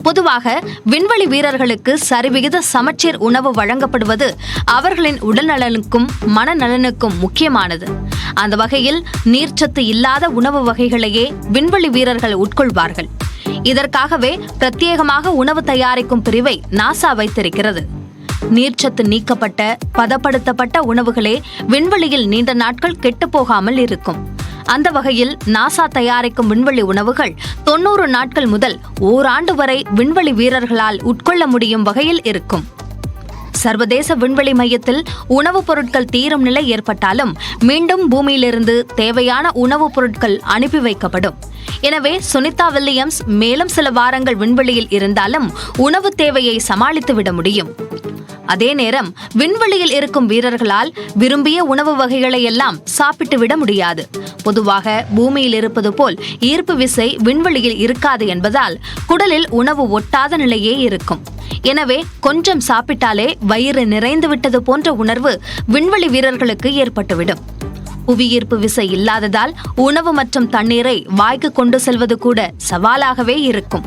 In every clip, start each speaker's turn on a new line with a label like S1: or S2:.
S1: பொதுவாக விண்வெளி வீரர்களுக்கு சரிவிகித சமச்சீர் உணவு வழங்கப்படுவது அவர்களின் உடல்நலனுக்கும் மனநலனுக்கும் முக்கியமானது. அந்த வகையில் நீர்ச்சத்து இல்லாத உணவு வகைகளையே விண்வெளி வீரர்கள் உட்கொள்வார்கள். இதற்காகவே பிரத்யேகமாக உணவு தயாரிக்கும் பிரிவை நாசா வைத்திருக்கிறது. நீர்ச்சத்து நீக்கப்பட்ட பதப்படுத்தப்பட்ட உணவுகளே விண்வெளியில் நீண்ட நாட்கள் கெட்டுப்போகாமல் இருக்கும். அந்த வகையில் நாசா தயாரிக்கும் விண்வெளி உணவுகள் 90 நாட்கள் முதல் ஓராண்டு வரை விண்வெளி வீரர்களால் உட்கொள்ள முடியும் வகையில் இருக்கும். சர்வதேச விண்வெளி மையத்தில் உணவுப் பொருட்கள் தீரும் நிலை ஏற்பட்டாலும் மீண்டும் பூமியிலிருந்து தேவையான உணவுப் பொருட்கள் அனுப்பி வைக்கப்படும். எனவே சுனிதா வில்லியம்ஸ் மேலும் சில வாரங்கள் விண்வெளியில் இருந்தாலும் உணவு தேவையை சமாளித்துவிட முடியும். அதே நேரம் விண்வெளியில் இருக்கும் வீரர்களால் விரும்பிய உணவு வகைகளை எல்லாம் சாப்பிட்டு விட முடியாது. பொதுவாக பூமியில் இருப்பது போல் ஈர்ப்பு விசை விண்வெளியில் இருக்காது என்பதால் குடலில் உணவு ஒட்டாத நிலையே இருக்கும். எனவே கொஞ்சம் சாப்பிட்டாலே வயிறு நிறைந்து விட்டது போன்ற உணர்வு விண்வெளி வீரர்களுக்கு ஏற்பட்டுவிடும். புவியீர்ப்பு விசை இல்லாததால் உணவு மற்றும் தண்ணீரை வாய்க்கு கொண்டு செல்வது கூட சவாலாகவே இருக்கும்.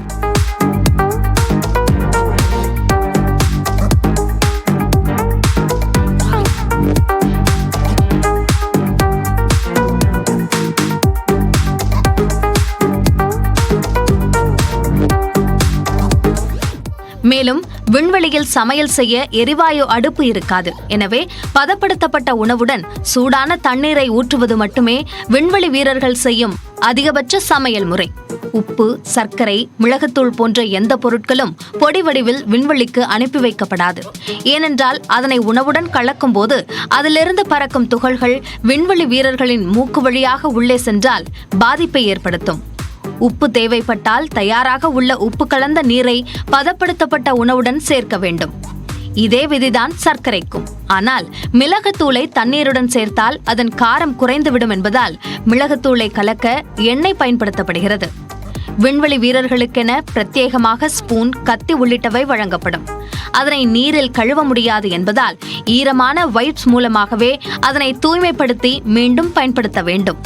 S1: மேலும் விண்வெளியில் சமையல் செய்ய எரிவாயு அடுப்பு இருக்காது. எனவே பதப்படுத்தப்பட்ட உணவுடன் சூடான தண்ணீரை ஊற்றுவது மட்டுமே விண்வெளி வீரர்கள் செய்யும் அதிகபட்ச சமையல் முறை. உப்பு, சர்க்கரை, மிளகுத்தூள் போன்ற எந்த பொருட்களும் பொடி வடிவில் விண்வெளிக்கு அனுப்பி வைக்கப்படாது. ஏனென்றால் அதனை உணவுடன் கலக்கும் போது அதிலிருந்து பறக்கும் துகள்கள் விண்வெளி வீரர்களின் மூக்கு வழியாக உள்ளே சென்றால் பாதிப்பை ஏற்படுத்தும். உப்பு தேவைப்பட்டால் தயாராக உள்ள உப்பு கலந்த நீரை பதப்படுத்தப்பட்ட உணவுடன் சேர்க்க வேண்டும். இதே விதிதான் சர்க்கரைக்கும். ஆனால் மிளகுத்தூளை தண்ணீருடன் சேர்த்தால் அதன் காரம் குறைந்துவிடும் என்பதால் மிளகுத்தூளை கலக்க எண்ணெய் பயன்படுத்தப்படுகிறது. விண்வெளி வீரர்களுக்கென பிரத்யேகமாக ஸ்பூன், கத்தி உள்ளிட்டவை வழங்கப்படும். அதனை நீரில் கழுவ முடியாது என்பதால் ஈரமான வைப்ஸ் மூலமாகவே அதனை தூய்மைப்படுத்தி மீண்டும் பயன்படுத்த வேண்டும்.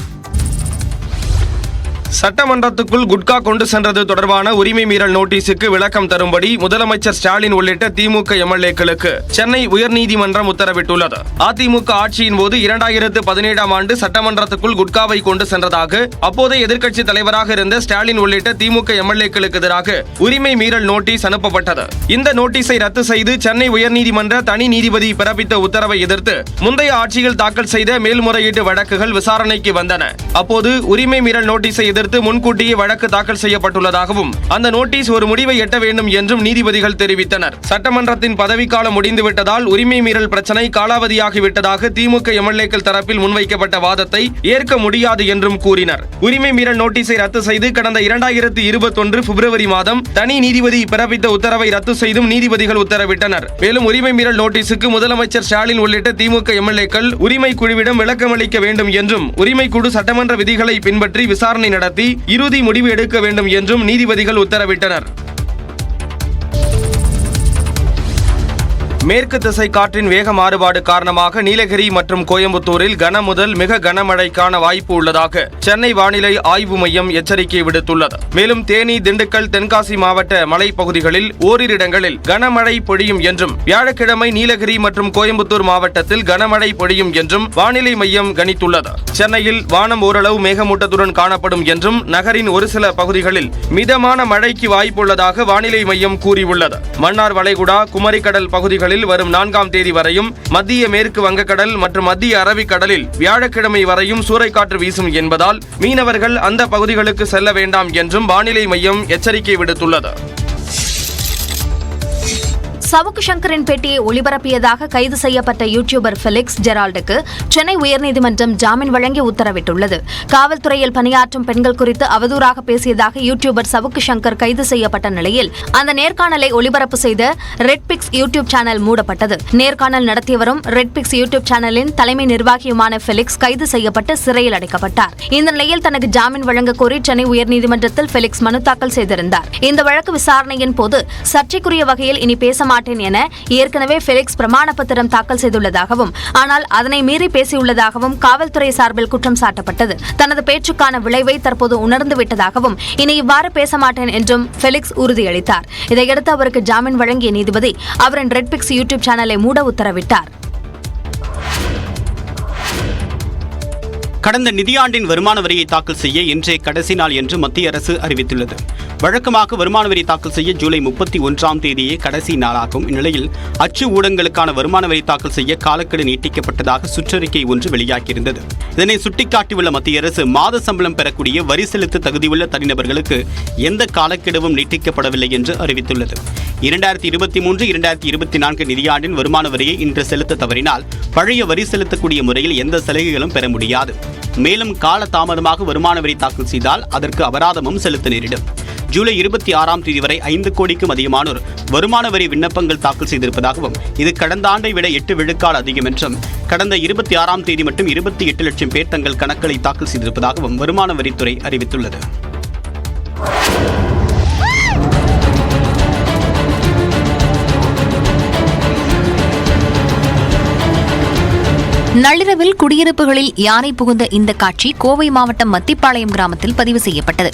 S2: சட்டமன்றத்துக்குள் குட்கா கொண்டு சென்றது தொடர்பான உரிமை மீறல் நோட்டீஸுக்கு விளக்கம் தரும்படி முதலமைச்சர் ஸ்டாலின் உள்ளிட்ட திமுக எம்எல்ஏக்களுக்கு சென்னை உயர்நீதிமன்றம் உத்தரவிட்டுள்ளது. அதிமுக ஆட்சியின் போது 2017ஆம் ஆண்டு சட்டமன்றத்துக்குள் குட்காவை கொண்டு சென்றதாக அப்போதைய எதிர்க்கட்சி தலைவராக இருந்த ஸ்டாலின் உள்ளிட்ட திமுக எம்எல்ஏக்களுக்கு எதிராக உரிமை மீறல் நோட்டீஸ் அனுப்பப்பட்டது. இந்த நோட்டீஸை ரத்து செய்து சென்னை உயர்நீதிமன்ற தனி நீதிபதி பிறப்பித்த உத்தரவை எதிர்த்து முந்தைய ஆட்சியில் தாக்கல் செய்த மேல்முறையீட்டு வழக்குகள் விசாரணைக்கு வந்தன. அப்போது உரிமை மீறல் நோட்டீஸை எதிர்த்து முன்கூட்டியே வழக்கு தாக்கல் செய்யப்பட்டுள்ளதாகவும் அந்த நோட்டீஸ் ஒரு முடிவை எட்ட வேண்டும் என்றும் நீதிபதிகள் தெரிவித்தனர். சட்டமன்றத்தின் பதவிக்காலம் முடிந்துவிட்டதால் உரிமை மீறல் பிரச்சனை காலாவதியாகிவிட்டதாக திமுக எம்எல்ஏக்கள் தரப்பில் முன்வைக்கப்பட்ட வாதத்தை ஏற்க முடியாது என்றும் கூறினர். உரிமை மீறல் நோட்டீஸை ரத்து செய்து கடந்த 2021 பிப்ரவரி மாதம் தனி நீதிபதி பிறப்பித்த உத்தரவை ரத்து செய்தும் நீதிபதிகள் உத்தரவிட்டனர். மேலும் உரிமை மீறல் நோட்டீஸுக்கு முதலமைச்சர் ஸ்டாலின் உள்ளிட்ட திமுக எம்எல்ஏக்கள் உரிமை குழுவிடம் விளக்கமளிக்க வேண்டும் என்றும் உரிமை குழு சட்டமன்ற விதிகளை பின்பற்றி விசாரணை நடத்தி இறுதி முடிவு எடுக்க வேண்டும் என்றும் நீதிபதிகள் உத்தரவிட்டனர். மேற்கு திசை காற்றின் வேக மாறுபாடு காரணமாக நீலகிரி மற்றும் கோயம்புத்தூரில் கன முதல் மிக கனமழைக்கான வாய்ப்பு உள்ளதாக சென்னை வானிலை ஆய்வு மையம் எச்சரிக்கை விடுத்துள்ளது. மேலும் தேனி, திண்டுக்கல், தென்காசி மாவட்ட மலைப்பகுதிகளில் ஓரிரு இடங்களில் கனமழை பொழியும் என்றும் வியாழக்கிழமை நீலகிரி மற்றும் கோயம்புத்தூர் மாவட்டத்தில் கனமழை பொழியும் என்றும் வானிலை மையம் கணித்துள்ளது. சென்னையில் வானம் ஓரளவு மேகமூட்டத்துடன் காணப்படும் என்றும் நகரின் ஒரு சில பகுதிகளில் மிதமான மழைக்கு வாய்ப்புள்ளதாக வானிலை மையம் கூறியுள்ளது. மன்னார் வளைகுடா, குமரிக்கடல் பகுதிகளில் வரும் 4ஆம் தேதி வரையும், மத்திய மேற்கு வங்கக்கடல் மற்றும் மத்திய அரபிக்கடலில் வியாழக்கிழமை வரையும் சூறைக்காற்று வீசும் என்பதால் மீனவர்கள் அந்த பகுதிகளுக்கு செல்ல வேண்டாம் என்றும் வானிலை மையம் எச்சரிக்கை விடுத்துள்ளது.
S1: சவுக்கு சங்கரின் பேட்டியை ஒளிபரப்பியதாக கைது செய்யப்பட்ட யூடியூபர் ஃபெலிக்ஸ் ஜெரால்டுக்கு சென்னை உயர்நீதிமன்றம் ஜாமீன் வழங்கி உத்தரவிட்டுள்ளது. காவல்துறையில் பணியாற்றும் பெண்கள் குறித்து அவதூறாக பேசியதாக யூடியூபர் சவுக்கு சங்கர் கைது செய்யப்பட்ட நிலையில் அந்த நேர்காணலை ஒளிபரப்பு செய்த ரெட்பிக்ஸ் யூடியூப் சேனல் மூடப்பட்டது. நேர்காணல் நடத்தியவரும் ரெட்பிக்ஸ் யூடியூப் சேனலின் தலைமை நிர்வாகியுமான ஃபெலிக்ஸ் கைது செய்யப்பட்டு சிறையில் அடைக்கப்பட்டார். இந்த நிலையில் தனக்கு ஜாமீன் வழங்க கோரி சென்னை உயர்நீதிமன்றத்தில் ஃபெலிக்ஸ் மனு தாக்கல் செய்திருந்தார். இந்த வழக்கு விசாரணையின் போது சர்ச்சைக்குரிய வகையில் இனி பேச மாட்டேன் என ஏற்கனவே ஃபெலிக்ஸ் பிரமாண பத்திரம் தாக்கல் செய்துள்ளதாகவும், ஆனால் அதனை மீறி பேசியுள்ளதாகவும் காவல்துறை சார்பில் குற்றம் சாட்டப்பட்டது. தனது பேச்சுக்கான விளைவை தற்போது உணர்ந்து விட்டதாகவும், இனி இவ்வாறு பேச மாட்டேன் என்றும் ஃபெலிக்ஸ் உறுதியளித்தார். இதையடுத்து அவருக்கு ஜாமீன் வழங்கிய நீதிபதி அவரின் ரெட்பிக்ஸ் யூடியூப் சேனலை மூட உத்தரவிட்டார்.
S3: கடந்த நிதியாண்டின் வருமான வரியை தாக்கல் செய்ய இன்றைய கடைசி நாள் என்று மத்திய அரசு அறிவித்துள்ளது. வழக்கமாக வருமான வரி தாக்கல் செய்ய ஜூலை 31ஆம் தேதியே கடைசி நாளாகும். இந்நிலையில் அச்சு ஊடகங்களுக்கான வருமான வரி தாக்கல் செய்ய காலக்கெடு நீட்டிக்கப்பட்டதாக சுற்றறிக்கை ஒன்று வெளியாகியிருந்தது. இதனை சுட்டிக்காட்டியுள்ள மத்திய அரசு மாத சம்பளம் பெறக்கூடிய வரி செலுத்த தகுதியுள்ள தனிநபர்களுக்கு எந்த காலக்கெடுவும் நீட்டிக்கப்படவில்லை என்று அறிவித்துள்ளது. 2023-2024 நிதியாண்டின் வருமான வரியை இன்று செலுத்த தவறினால் பழைய வரி செலுத்தக்கூடிய முறையில் எந்த சலுகைகளும் பெற முடியாது. மேலும் கால தாமதமாக வருமான வரி தாக்கல் செய்தால் அதற்கு அபராதமும் செலுத்த நேரிடும். ஜூலை 26ஆம் தேதி வரை 5 கோடிக்கும் அதிகமானோர் வருமான வரி விண்ணப்பங்கள் தாக்கல் செய்திருப்பதாகவும், இது கடந்த ஆண்டை விட 8 விழுக்காடு அதிகம் என்றும், கடந்த 26ஆம் தேதி மட்டும் 28 லட்சம் பேர் தங்கள் கணக்குகளை தாக்கல் செய்திருப்பதாகவும் வருமான வரித்துறை அறிவித்துள்ளது.
S1: நள்ளிரவில் குடியிருப்புகளில் யானை புகுந்த இந்த காட்சி கோவை மாவட்டம் மத்திப்பாளையம் கிராமத்தில் பதிவு செய்யப்பட்டது.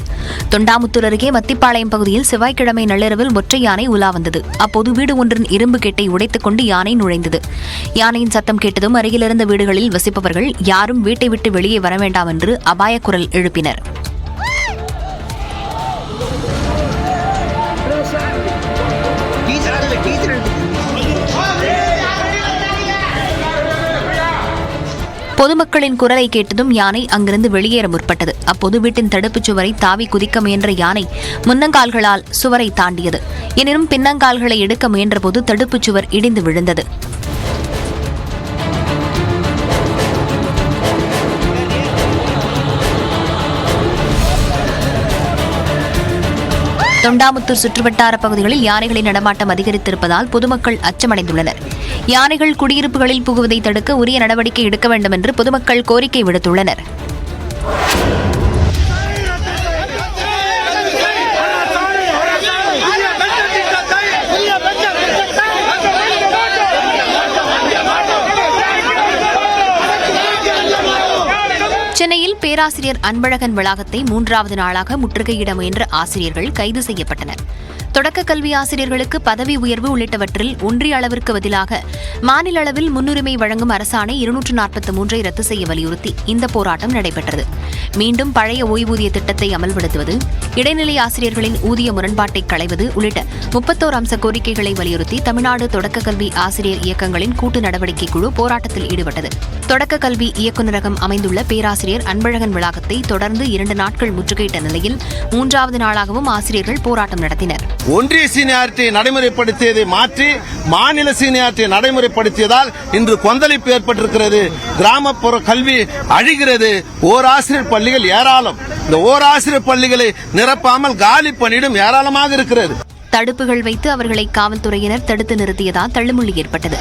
S1: தொண்டாமுத்தூர் அருகே மத்திப்பாளையம் பகுதியில் செவ்வாய்க்கிழமை நள்ளிரவில் ஒற்றை யானை உலா வந்தது. அப்போது வீடு ஒன்றின் இரும்பு கேட்டை உடைத்துக் கொண்டு யானை நுழைந்தது. யானையின் சத்தம் கேட்டதும் அருகிலிருந்த வீடுகளில் வசிப்பவர்கள் யாரும் வீட்டை விட்டு வெளியே வர வேண்டாம் என்று அபாய குரல் எழுப்பினர். பொதுமக்களின் குரலை கேட்டதும் யானை அங்கிருந்து வெளியேற முற்பட்டது. அப்போது வீட்டின் தடுப்புச் சுவரை தாவி குதிக்க முயன்ற யானை முன்னங்கால்களால் சுவரை தாண்டியது. எனினும் பின்னங்கால்களை எடுக்க முயன்றபோது தடுப்புச் சுவர் இடிந்து விழுந்தது. தொண்டாமுத்தூர் சுற்றுவட்டார பகுதிகளில் யானைகளின் நடமாட்டம் அதிகரித்திருப்பதால் பொதுமக்கள் அச்சமடைந்துள்ளனர். யானைகள் குடியிருப்புகளில் புகுவதை தடுக்க உரிய நடவடிக்கை எடுக்க வேண்டும் என்று பொதுமக்கள் கோரிக்கை விடுத்துள்ளனர். சென்னையில் பேராசிரியர் அன்பழகன் வளாகத்தை 3வது நாளாக முற்றுகையிட முயன்ற ஆசிரியர்கள் கைது செய்யப்பட்டனர். தொடக்க கல்வி ஆசிரியர்களுக்கு பதவி உயர்வு உள்ளிட்டவற்றில் ஒன்றிய அளவிற்கு பதிலாக மாநில அளவில் முன்னுரிமை வழங்கும் அரசாணை 243 ரத்து செய்ய வலியுறுத்தி இந்த போராட்டம் நடைபெற்றது. மீண்டும் பழைய ஓய்வூதிய திட்டத்தை அமல்படுத்துவது, இடைநிலை ஆசிரியர்களின் ஊதிய முரண்பாட்டை களைவது உள்ளிட்ட 31 அம்ச கோரிக்கைகளை வலியுறுத்தி தமிழ்நாடு தொடக்க கல்வி ஆசிரியர் இயக்கங்களின் கூட்டு நடவடிக்கை குழு போராட்டத்தில் ஈடுபட்டது. தொடக்க கல்வி இயக்குநரகம் அமைந்துள்ள பேராசிரியர் அன்பழகன் வளாகத்தை தொடர்ந்து 2 நாட்கள் முற்றுகையிட்ட நிலையில் 3வது நாளாகவும் ஆசிரியர்கள் போராட்டம் நடத்தினர்.
S4: ஒன்றிய சீனியாரிட்டியை நடைமுறைப்படுத்தியதை மாற்றி மாநில சீனியாரிட்டியை நடைமுறைப்படுத்தியதால் இன்று கொந்தளிப்பு ஏற்பட்டிருக்கிறது. கிராமப்புற கல்வி அழிகிறது. ஓராசிரியர் பள்ளிகள் ஏராளம். இந்த ஓராசிரியர் பள்ளிகளை நிரப்பாமல் காலி பணியிடம் ஏராளமாக இருக்கிறது.
S1: தடுப்புகள் வைத்து அவர்களை காவல்துறையினர் தடுத்து நிறுத்தியதால் தள்ளுமுள்ளி ஏற்பட்டது.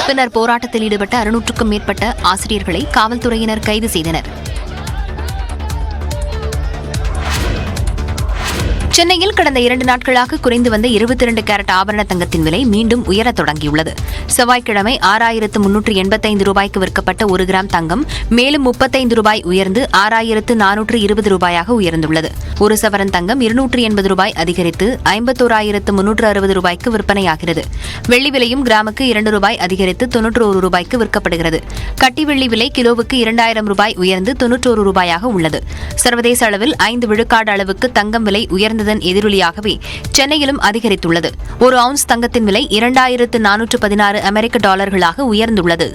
S1: பின்னர் போராட்டத்தில் ஈடுபட்ட 600க்கும் மேற்பட்ட ஆசிரியர்களை காவல்துறையினர் கைது செய்தனர். சென்னையில் கடந்த 2 நாட்களாக குறைந்து வந்த 22 கேரட் ஆபரண தங்கத்தின் விலை மீண்டும் உயரத் தொடங்கியுள்ளது. செவ்வாய்க்கிழமை 6,385 ரூபாய்க்கு விற்கப்பட்ட 1 கிராம் தங்கம் மேலும் 35 ரூபாய் உயர்ந்து 6,420 ரூபாயாக உயர்ந்துள்ளது. 1 சவரன் தங்கம் 280 ரூபாய் அதிகரித்து 51,360 ரூபாய்க்கு விற்பனையாகிறது. வெள்ளி விலையும் கிராமுக்கு 2 ரூபாய் அதிகரித்து 91 ரூபாய்க்கு விற்கப்படுகிறது. கட்டி வெள்ளி விலை கிலோவுக்கு 2,000 ரூபாய் உயர்ந்து 91 ரூபாயாக உள்ளது. சர்வதேச அளவில் 5 விழுக்காடு அளவுக்கு தங்கம் விலை உயர்ந்த எதிரொலியாகவே சென்னையிலும் அதிகரித்துள்ளது. 1 அவுன்ஸ் தங்கத்தின் விலை 2,416 அமெரிக்க டாலர்களாக உயர்ந்துள்ளது.